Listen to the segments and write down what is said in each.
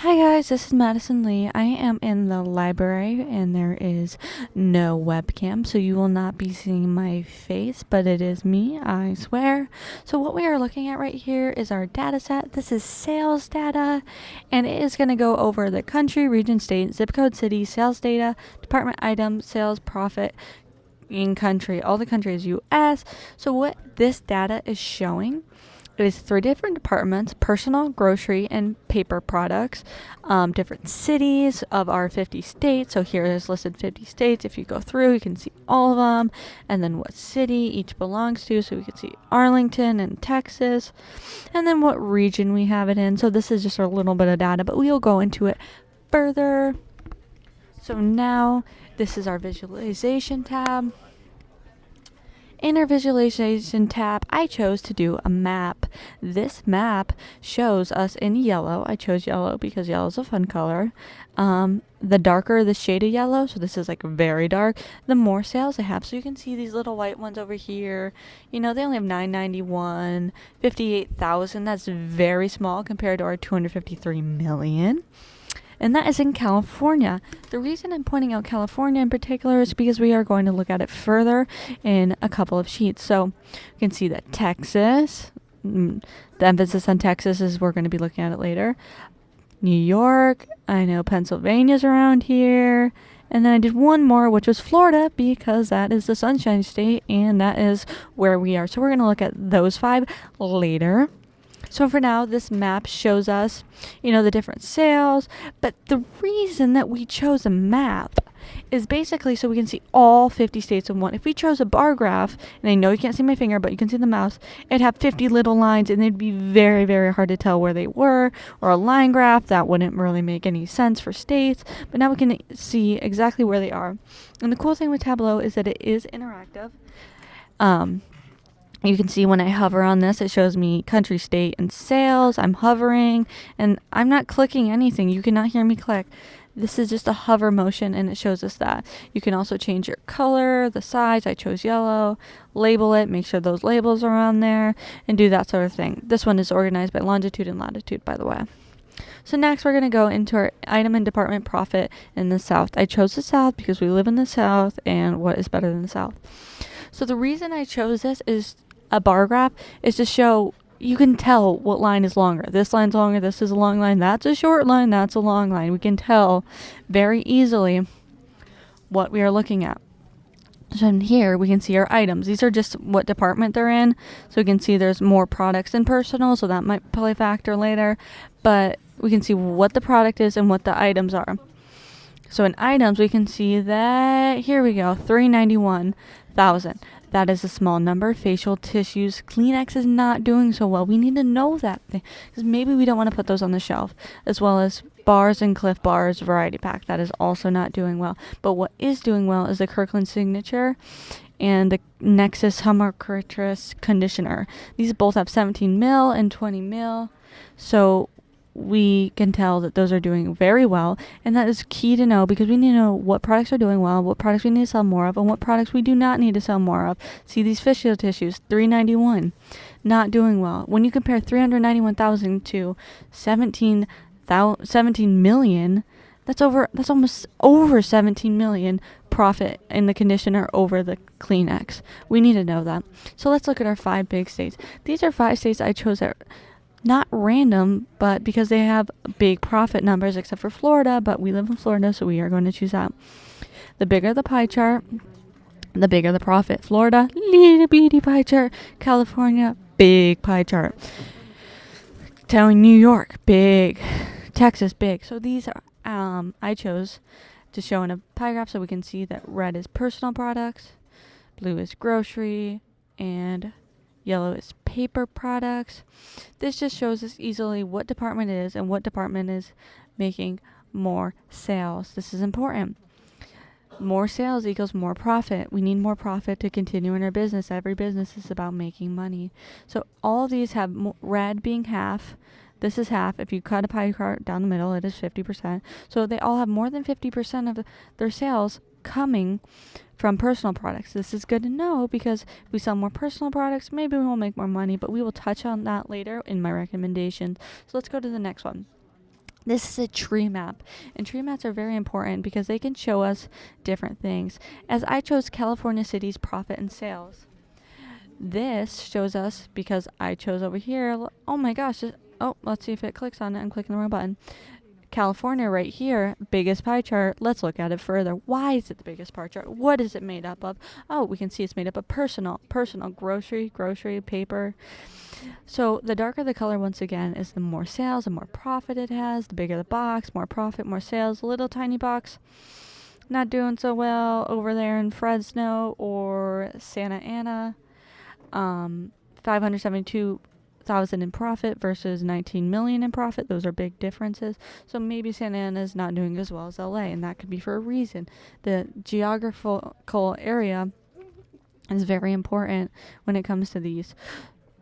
Hi guys, this is Madison Lee. I am in the library and there is no webcam, so you will not be seeing my face, but it is me, I swear. So what we are looking at right here is our data set. This is sales data, and it is going to go over the country, region, state, zip code, city, sales data, department item, sales, profit, in country. All the country is US. So what this data is showing, it is 3 different departments: personal, grocery, and paper products. Different cities of our 50 states. So here is listed 50 states. If you go through, you can see all of them. And then what city each belongs to. So we can see Arlington and Texas. And then what region we have it in. So this is just a little bit of data, but we will go into it further. So now this is our visualization tab. In our visualization tab, I chose to do a map. This map shows us in yellow. I chose yellow because yellow is a fun color. The darker the shade of yellow, so this is like very dark, the more sales I have. So you can see these little white ones over here. You know, they only have 991, 58,000. That's very small compared to our 253 million. And that is in California. The reason I'm pointing out California in particular is because we are going to look at it further in a couple of sheets. So you can see that Texas, the emphasis on Texas is we're going to be looking at it later. New York, I know Pennsylvania's around here. And then I did one more, which was Florida, because that is the Sunshine State and that is where we are. So we're going to look at those 5 later. So for now, this map shows us, the different sales. But the reason that we chose a map is basically so we can see all 50 states in one. If we chose a bar graph, and I know you can't see my finger, but you can see the mouse, it'd have 50 little lines, and it'd be very, very hard to tell where they were. Or a line graph, that wouldn't really make any sense for states. But now we can see exactly where they are. And the cool thing with Tableau is that it is interactive. You can see when I hover on this, it shows me country, state, and sales. I'm hovering, and I'm not clicking anything. You cannot hear me click. This is just a hover motion, and it shows us that. You can also change your color, the size. I chose yellow. Label it, make sure those labels are on there, and do that sort of thing. This one is organized by longitude and latitude, by the way. So next, we're going to go into our item and department profit in the South. I chose the South because we live in the South, and what is better than the South? So the reason I chose this is a bar graph is to show you can tell what line is longer. This line's longer, this is a long line, that's a short line, that's a long line. We can tell very easily what we are looking at. So in here we can see our items. These are just what department they're in. So we can see there's more products than personal, so that might play a factor later. But we can see what the product is and what the items are. So in items we can see that, here we go, 391,000. That is a small number. Facial tissues, Kleenex is not doing so well. We need to know that thing, because maybe we don't want to put those on the shelf. As well as bars and Cliff Bars variety pack. That is also not doing well. But what is doing well is the Kirkland Signature and the Nexus Humic Conditioner. These both have 17 mil and 20 mil. So we can tell that those are doing very well, and that is key to know, because we need to know what products are doing well, what products we need to sell more of, and what products we do not need to sell more of. See these facial tissues, 391, not doing well. When you compare 391,000 to 17 million, that's almost over 17 million profit in the conditioner over the Kleenex. We need to know that. So let's look at our 5 big states. These are 5 states I chose that not random, but because they have big profit numbers, except for Florida, but we live in Florida, so we are going to choose that. The bigger the pie chart, the bigger the profit. Florida, little bitty pie chart. California, big pie chart. Telling New York, big. Texas, big. So these are, I chose to show in a pie graph so we can see that red is personal products, blue is grocery, and yellow is paper products. This just shows us easily what department it is and what department is making more sales. This is important. More sales equals more profit. We need more profit to continue in our business. Every business is about making money. So all of these have red being half. This is half. If you cut a pie chart down the middle, it is 50%. So they all have more than 50% of their sales coming from personal products. This is good to know, because if we sell more personal products, maybe we will make more money, but we will touch on that later in my recommendations. So let's go to the next one. This is a tree map, and tree maps are very important because they can show us different things. As I chose California cities profit and sales, this shows us, because I chose over here, oh my gosh, let's see if it clicks on it. I'm clicking the wrong button. California right here, biggest pie chart. Let's look at it further. Why is it the biggest pie chart? What is it made up of? Oh, we can see it's made up of personal, grocery, paper. So the darker the color, once again, is the more sales, the more profit it has. The bigger the box, more profit, more sales. Little tiny box, not doing so well over there in Fresno or Santa Ana. 572,000 in profit versus 19 million in profit. Those are big differences. So maybe Santa Ana is not doing as well as LA, and that could be for a reason. The geographical area is very important when it comes to these.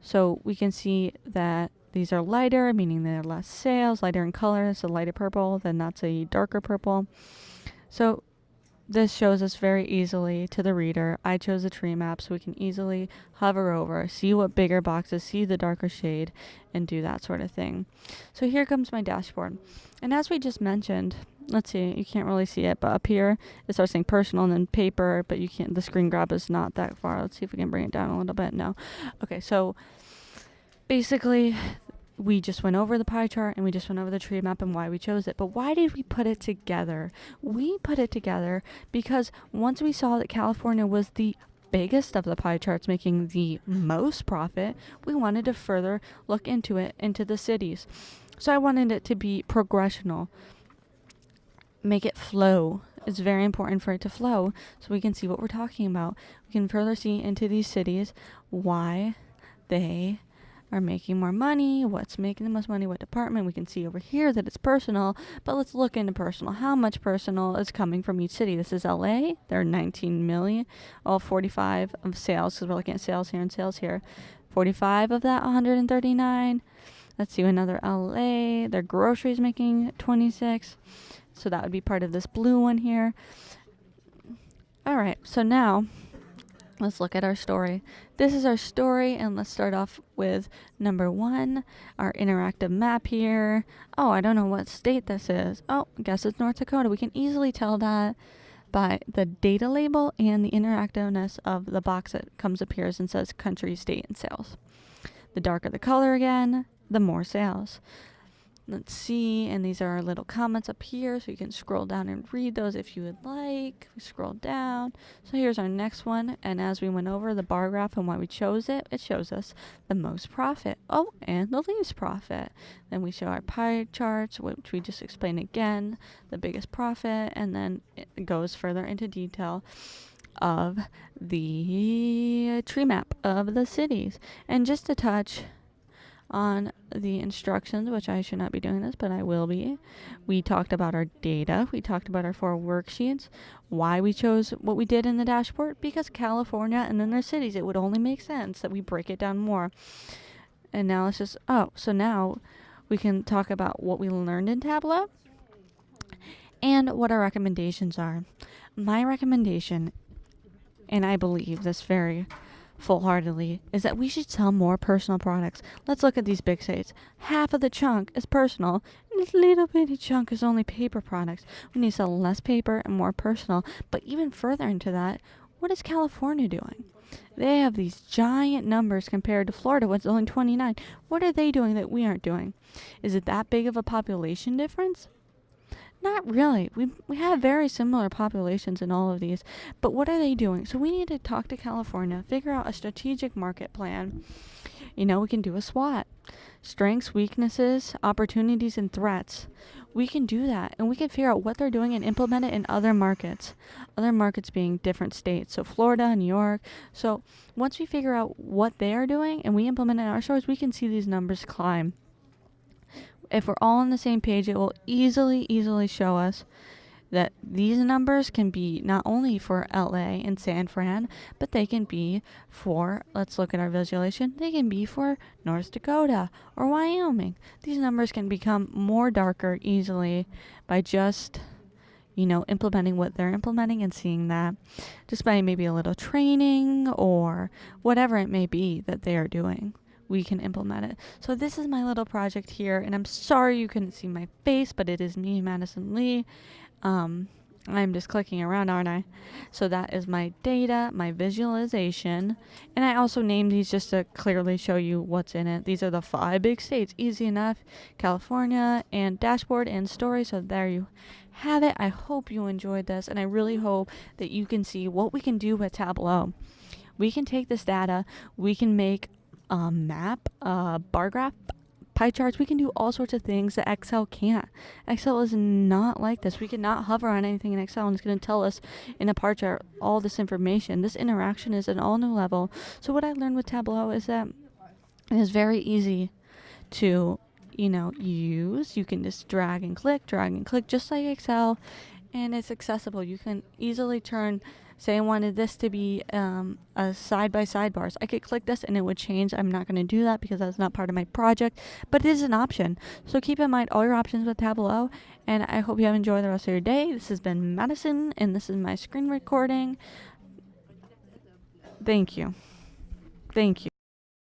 So we can see that these are lighter, meaning they're less sales. Lighter in color, so lighter purple, then that's a darker purple. So this shows us very easily to the reader. I chose a tree map so we can easily hover over, see what bigger boxes, see the darker shade, and do that sort of thing. So here comes my dashboard. And as we just mentioned, let's see, you can't really see it, but up here it starts saying personal and then paper, but you can't, the screen grab is not that far. Let's see if we can bring it down a little bit. No. Okay, so basically we just went over the pie chart and we just went over the tree map and why we chose it. But why did we put it together? We put it together because once we saw that California was the biggest of the pie charts, making the most profit, we wanted to further look into it, into the cities. So I wanted it to be progressional, make it flow. It's very important for it to flow so we can see what we're talking about. We can further see into these cities why they are making more money, what's making the most money, what department. We can see over here that it's personal, but let's look into personal. How much personal is coming from each city? This is LA. They're 19 million. 45 of sales, because we're looking at sales here and sales here. 45 of that, 139. Let's see, another LA. Their groceries making 26. So that would be part of this blue one here. All right, so now let's look at our story. This is our story, and let's start off with number 1, our interactive map here. Oh, I don't know what state this is. Oh, I guess it's North Dakota. We can easily tell that by the data label and the interactiveness of the box that comes up here and says country, state, and sales. The darker the color again, the more sales. Let's see, and these are our little comments up here, so you can scroll down and read those if you would like. We scroll down. So here's our next one, and as we went over the bar graph and why we chose it, it shows us the most profit. Oh, and the least profit. Then we show our pie charts, which we just explained again, the biggest profit, and then it goes further into detail of the tree map of the cities. And just to touch on the instructions, which I should not be doing this, but I will be. We talked about our data. We talked about our 4 worksheets. Why we chose what we did in the dashboard? Because California and then their cities, it would only make sense that we break it down more. And now it's just, so now we can talk about what we learned in Tableau and what our recommendations are. My recommendation, and I believe this very full-heartedly, is that we should sell more personal products. Let's look at these big states. Half of the chunk is personal, and this little bitty chunk is only paper products. We need to sell less paper and more personal. But even further into that, what is California doing? They have these giant numbers compared to Florida, which is only 29. What are they doing that we aren't doing? Is it that big of a population difference? Not really. We have very similar populations in all of these, but what are they doing? So we need to talk to California, figure out a strategic market plan. We can do a SWOT. Strengths, weaknesses, opportunities, and threats. We can do that, and we can figure out what they're doing and implement it in other markets. Other markets being different states, so Florida, New York. So once we figure out what they are doing and we implement it in our stores, we can see these numbers climb. If we're all on the same page, it will easily show us that these numbers can be not only for LA and San Fran, but they can be for, let's look at our visualization, they can be for North Dakota or Wyoming. These numbers can become more darker easily by just, implementing what they're implementing and seeing that just by maybe a little training or whatever it may be that they are doing. we can implement it. So this is my little project here, and I'm sorry you couldn't see my face, but it is me, Madison Lee. I'm just clicking around, aren't I? So that is my data, my visualization, and I also named these just to clearly show you what's in it. These are the 5 big states, easy enough, California, and dashboard and story. So there you have it. I hope you enjoyed this, and I really hope that you can see what we can do with Tableau. We can take this data, we can make a map, a bar graph, pie charts. We can do all sorts of things that Excel can't. Excel is not like this. We cannot hover on anything in Excel and it's going to tell us in a bar chart all this information. This interaction is an all new level. So what I learned with Tableau is that it is very easy to, use. You can just drag and click, just like Excel, and it's accessible. You can easily turn, say I wanted this to be a side-by-side bars. I could click this and it would change. I'm not going to do that because that's not part of my project, but it is an option. So keep in mind all your options with Tableau, and I hope you have enjoyed the rest of your day. This has been Madison, and this is my screen recording. Thank you. Thank you.